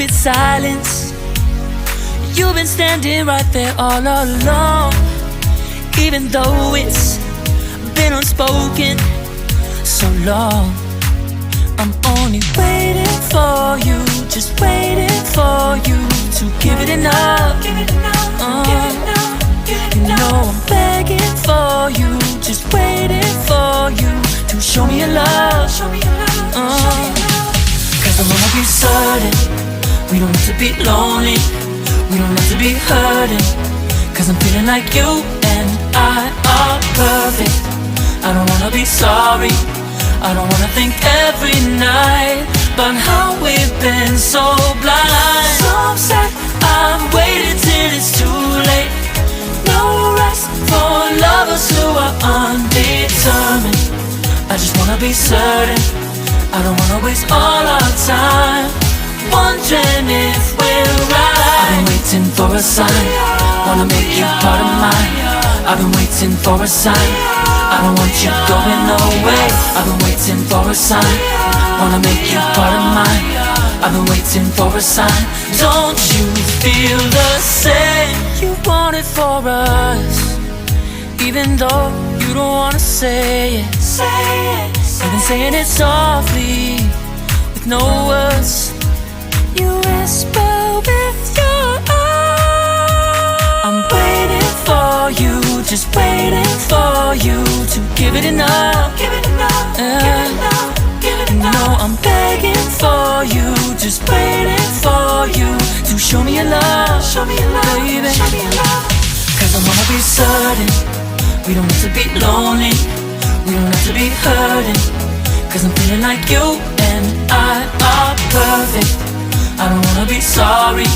stupid silence. You've been standing right there all along, even though it's been unspoken so long. I'm only waiting for you, just waiting for you to give it enough. You know I'm begging for you, just waiting for you to show me your love. Cause I wanna be certain we don't have to be lonely, we don't have to be hurting. Cause I'm feeling like you and I are perfect. I don't wanna be sorry, I don't wanna think every night about how we've been so blind. So upset, I've waited till it's too late. No rest for lovers who are undetermined. I just wanna be certain, I don't wanna waste all our time wondering if we're right. I've been waiting for a sign, wanna make you part of mine. I've been waiting for a sign, I don't want you going away. I've been waiting for a sign, wanna make you part of mine. I've been waiting for a sign. Don't you feel the same? You want it for us, even though you don't wanna say it. You've been saying it softly, with no words. You whisper with your eyes. I'm waiting for you, just waiting for you to give it enough. You know I'm begging for you, just waiting for you to show me your love, baby. Cause I wanna be certain we don't have to be lonely, we don't have to be hurting. Cause I'm feeling like you and I are perfect. I don't wanna be sorry,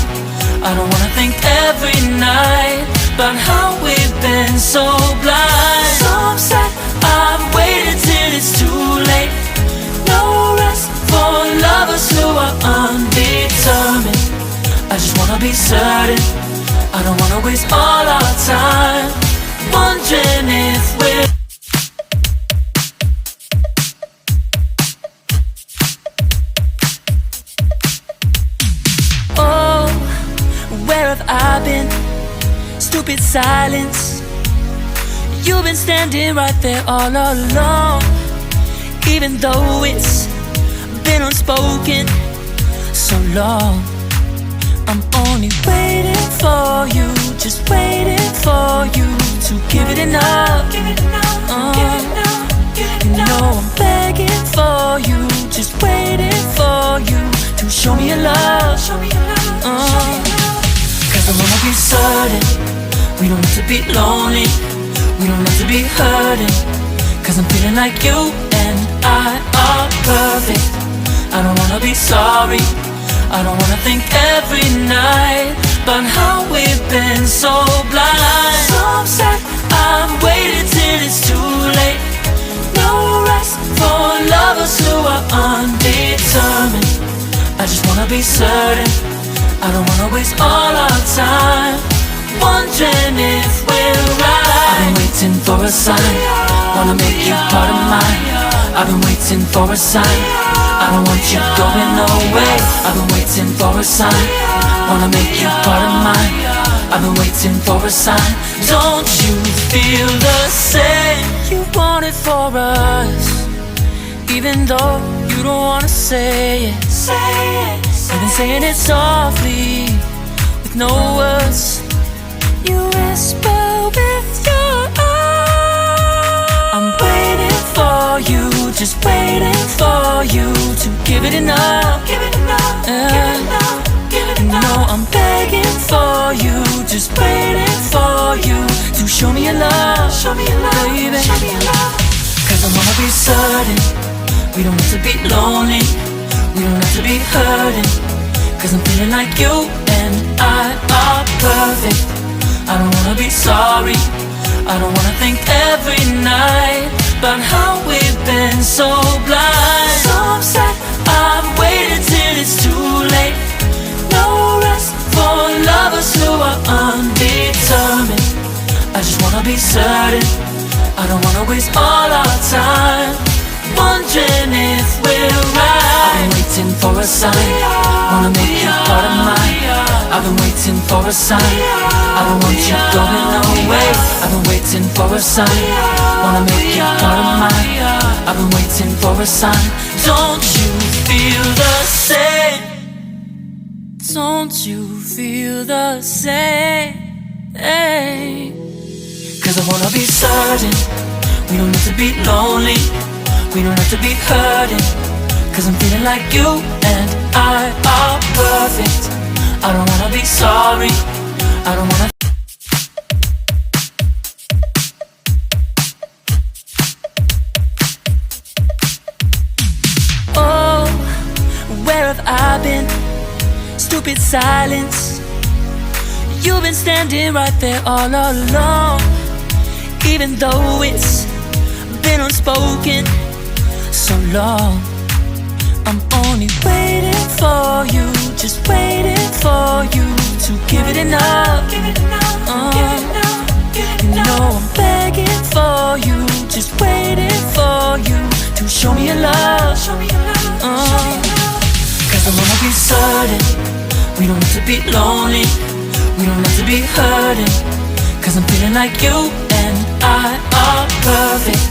I don't wanna think every night about how we've been so blind. So upset, I've waited till it's too late. No rest for lovers who are undetermined. I just wanna be certain, I don't wanna waste all our time wondering if we're. Oh, where have I been? Stupid silence. You've been standing right there all along, even though it's been unspoken so long. I'm only waiting for you, just waiting for you to give it enough. You know I'm begging for you, just waiting for you to show me your love. Cause I wanna be certain we don't have to be lonely, we don't have to be hurting. Cause I'm feeling like you and I are perfect. I don't wanna be sorry, I don't wanna think every night about how we've been so blind. So upset, I've waited till it's too late. No rest for lovers who are undetermined. I just wanna be certain, I don't wanna waste all our time wondering if we're right. I've been waiting for a sign, wanna make you part of mine. I've been waiting for a sign, I don't want you going away. I've been waiting for a sign, wanna make you part of mine. I've been waiting for a sign. Don't you feel the same? You want it for us, even though you don't wanna say it. You've been saying it softly, with no words. You whisper with your eyes. I'm waiting for you, just waiting for you to give it enough. You know I'm begging for you, just waiting for you to show me your love, baby. Cause I wanna be certain we don't have to be lonely, we don't have to be hurting. Cause I'm feeling like you and I are perfect. I don't wanna be sorry, I don't wanna think every night about how we've been so blind. So upset, I've waited till it's too late. No rest for lovers who are undetermined. I just wanna be certain, I don't wanna waste all our time wondering if we're right. I've been waiting for a sign, wanna make you part of mine. I've been waiting for a sign, I don't want you going away. I've been waiting for a sign, wanna make you part of mine. I've been waiting for a sign. Don't you feel the same? Don't you feel the same? 'Cause I wanna be certain we don't have to be lonely, we don't have to be hurting. 'Cause I'm feeling like you and I are perfect. I don't wanna be sorry, I don't wanna. Oh, where have I been? Stupid silence. You've been standing right there all along. Even though it's been unspoken so long, I'm only waiting for you, just waiting for you to give it enough. You know I'm begging for you, just waiting for you to show me your love. 'Cause I wanna be certain we don't have to be lonely, we don't have to be hurting. 'Cause I'm feeling like you and I are perfect.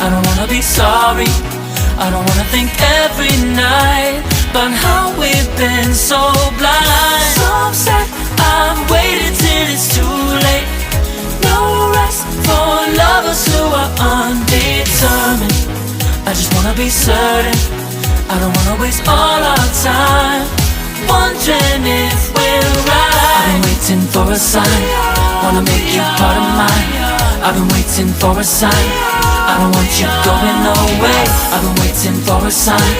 I don't wanna be sorry, I don't wanna think every night about how we've been so blind. So upset, I'm waiting till it's too late. No rest for lovers who are undetermined. I just wanna be certain, I don't wanna waste all our time wondering if we're right. I've been waiting for a sign, wanna make you part of mine. I've been waiting for a sign, I don't want you going away. I've been waiting for a sign,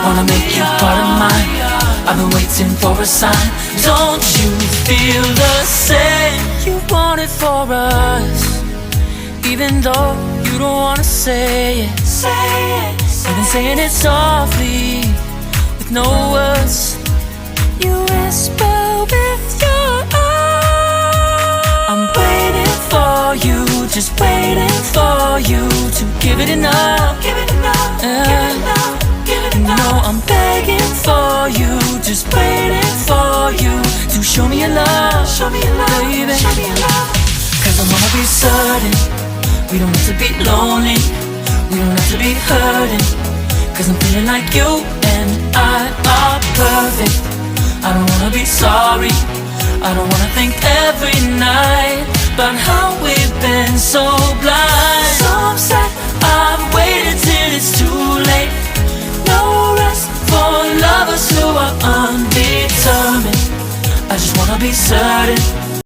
wanna make you part of mine. I've been waiting for a sign. Don't you feel the same? You want it for us, even though you don't wanna say it. I've been saying it softly, with no words. You whisper with your eyes. I'm waiting for you, just waiting for you to give it enough. You know I'm begging for you, just waiting for you to show me your love, baby. 'Cause I wanna be certain we don't have to be lonely, we don't have to be hurting. 'Cause I'm feeling like you and I are perfect. I don't wanna be sorry, I don't wanna think every night about how we've been so blind. So upset, I've waited till it's too late. No rest for lovers who are undetermined. I just wanna be certain